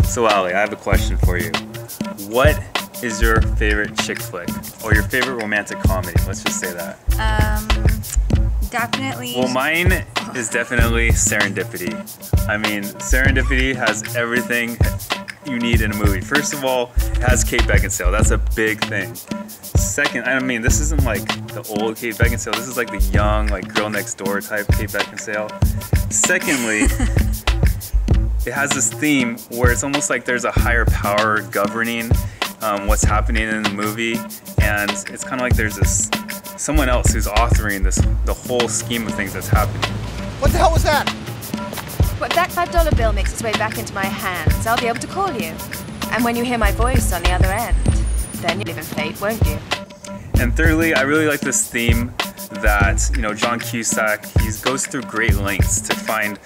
So Ali, I have a question for you. What is your favorite chick flick or your favorite romantic comedy? Let's just say that. Definitely. Well, mine is definitely Serendipity. I mean, Serendipity has everything you need in a movie. First of all, it has Kate Beckinsale. That's a big thing. Second, I mean, this isn't like the old Kate Beckinsale. This is like the young, like girl next door type Kate Beckinsale. Secondly, it has this theme where it's almost like there's a higher power governing what's happening in the movie, and it's kind of like there's this someone else who's authoring the whole scheme of things that's happening. What the hell was that? When that $5 bill makes its way back into my hands, I'll be able to call you. And when you hear my voice on the other end, then you'll live in fate, won't you? And thirdly, I really like this theme that, you know, John Cusack, he goes through great lengths to find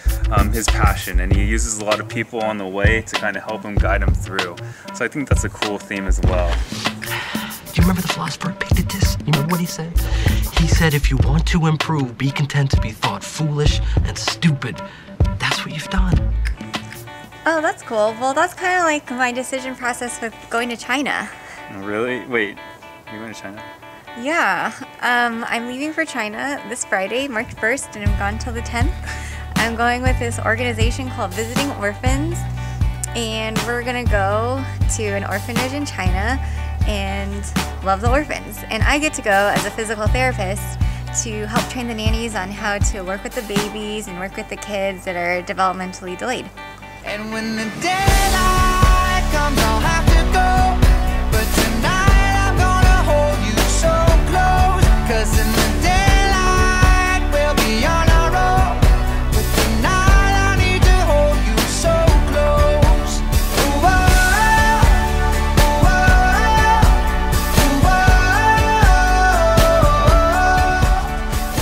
his passion, and he uses a lot of people on the way to kind of help him, guide him through. So I think that's a cool theme as well. Do you remember the philosopher Epictetus? You remember what he said? He said, if you want to improve, be content to be thought foolish and stupid. That's what you've done. Oh, that's cool. Well, that's kind of like my decision process with going to China. Really? Wait, are you going to China? Yeah, I'm leaving for China this Friday, March 1st, and I'm gone till the 10th. I'm going with this organization called Visiting Orphans, and we're gonna go to an orphanage in China and love the orphans. And I get to go as a physical therapist to help train the nannies on how to work with the babies and work with the kids that are developmentally delayed. And when the daylight comes, I'll have to go. But tonight I'm gonna hold you so close. 'Cause in the daylight we'll be on our own. But tonight I need to hold you so close. Ooh,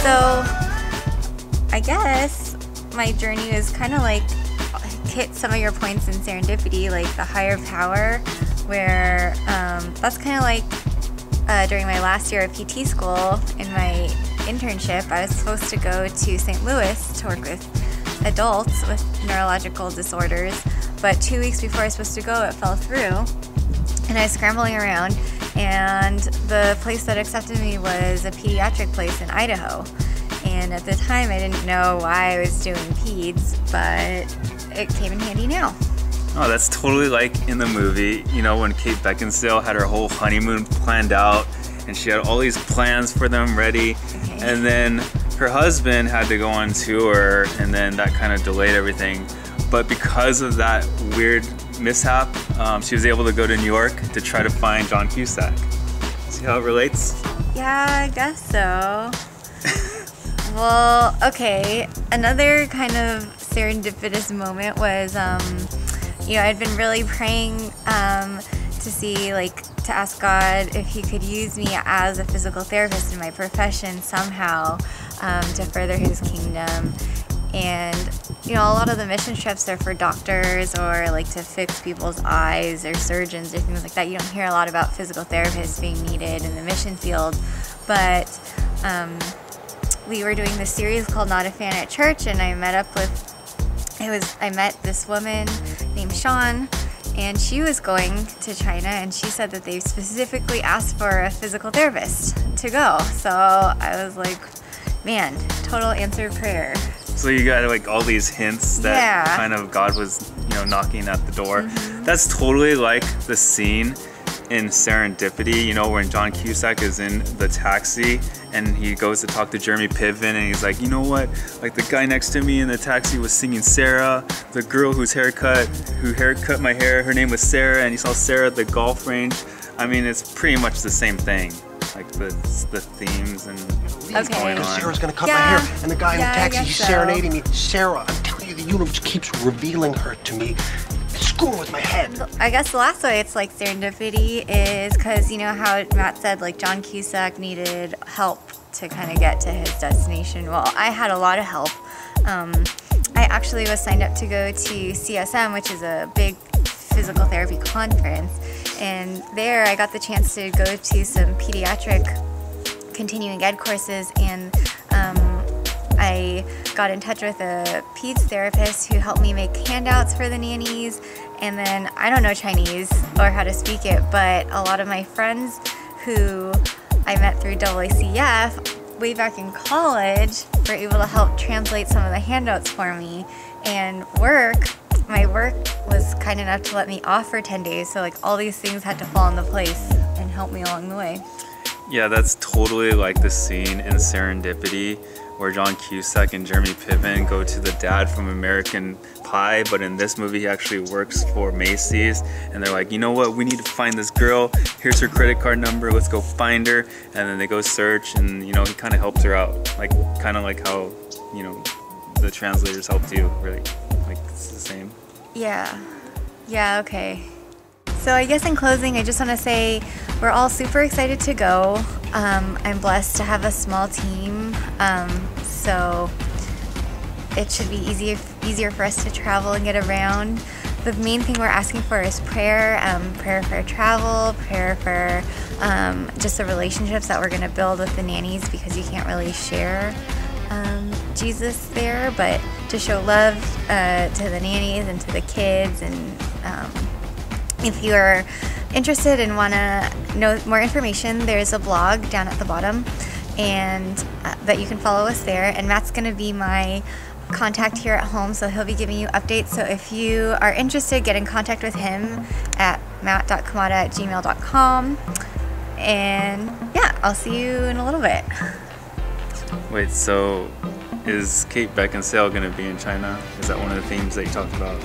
So I guess my journey is kind of like hit some of your points in Serendipity, like the higher power, where that's kind of like during my last year of PT school in my internship, I was supposed to go to St. Louis to work with adults with neurological disorders, but 2 weeks before I was supposed to go, it fell through, and I was scrambling around, and the place that accepted me was a pediatric place in Idaho. And at the time, I didn't know why I was doing peds, but it came in handy now. Oh, that's totally like in the movie, you know, when Kate Beckinsale had her whole honeymoon planned out and she had all these plans for them ready. Okay. And then her husband had to go on tour, and then that kind of delayed everything. But because of that weird mishap, she was able to go to New York to try to find John Cusack. See how it relates? Yeah, I guess so. Well, okay, another kind of serendipitous moment was, you know, I'd been really praying to see, like, to ask God if He could use me as a physical therapist in my profession somehow to further His kingdom. And, you know, a lot of the mission trips are for doctors or like to fix people's eyes or surgeons or things like that. You don't hear a lot about physical therapists being needed in the mission field, but we were doing this series called Not a Fan at Church, and I met I met this woman named Sean, and she was going to China, and she said that they specifically asked for a physical therapist to go. So I was like, man, total answered prayer. So you got like all these hints that Yeah. kind of God was, you know, knocking at the door. That's totally like the scene in Serendipity, you know, when John Cusack is in the taxi and he goes to talk to Jeremy Piven, and he's like, you know what, like the guy next to me in the taxi was singing Sarah, the girl who haircut my hair, her name was Sarah, and he saw Sarah at the golf range. I mean, it's pretty much the same thing, like the themes and what's going on. Sarah's gonna cut Yeah. my hair, and the guy in the Yeah, I taxi, guess he's so. serenading me. Sarah, I'm telling you, the universe keeps revealing her to me. It's screwing with my head. I guess the last way it's like serendipity is because, you know how Matt said, like, John Cusack needed help to kind of get to his destination. Well, I had a lot of help. I actually was signed up to go to CSM, which is a big physical therapy conference, and there I got the chance to go to some pediatric continuing ed courses, and I got in touch with a peds therapist who helped me make handouts for the nannies. And then I don't know Chinese or how to speak it, but a lot of my friends who I met through AACF way back in college were able to help translate some of the handouts for me. And my work was kind enough to let me off for 10 days. So like all these things had to fall into place and help me along the way. Yeah, that's totally like the scene in Serendipity where John Cusack and Jeremy Piven go to the dad from American Pie, but in this movie he actually works for Macy's, and they're like, you know what, we need to find this girl, here's her credit card number, let's go find her. And then they go search, and you know, he kind of helps her out, like kind of like how, you know, the translators helped you, really, like it's the same. Yeah, okay. So I guess in closing, I just want to say we're all super excited to go. I'm blessed to have a small team, so it should be easier for us to travel and get around. The main thing we're asking for is prayer, prayer for travel, prayer for just the relationships that we're going to build with the nannies, because you can't really share Jesus there, but to show love to the nannies and to the kids. And if you're interested and want to know more information, there's a blog down at the bottom, and that you can follow us there. And Matt's going to be my contact here at home, so he'll be giving you updates. So if you are interested, get in contact with him at matt.kamada@gmail.com. And yeah, I'll see you in a little bit. Wait, so is Kate Beckinsale going to be in China? Is that one of the themes that you talked about?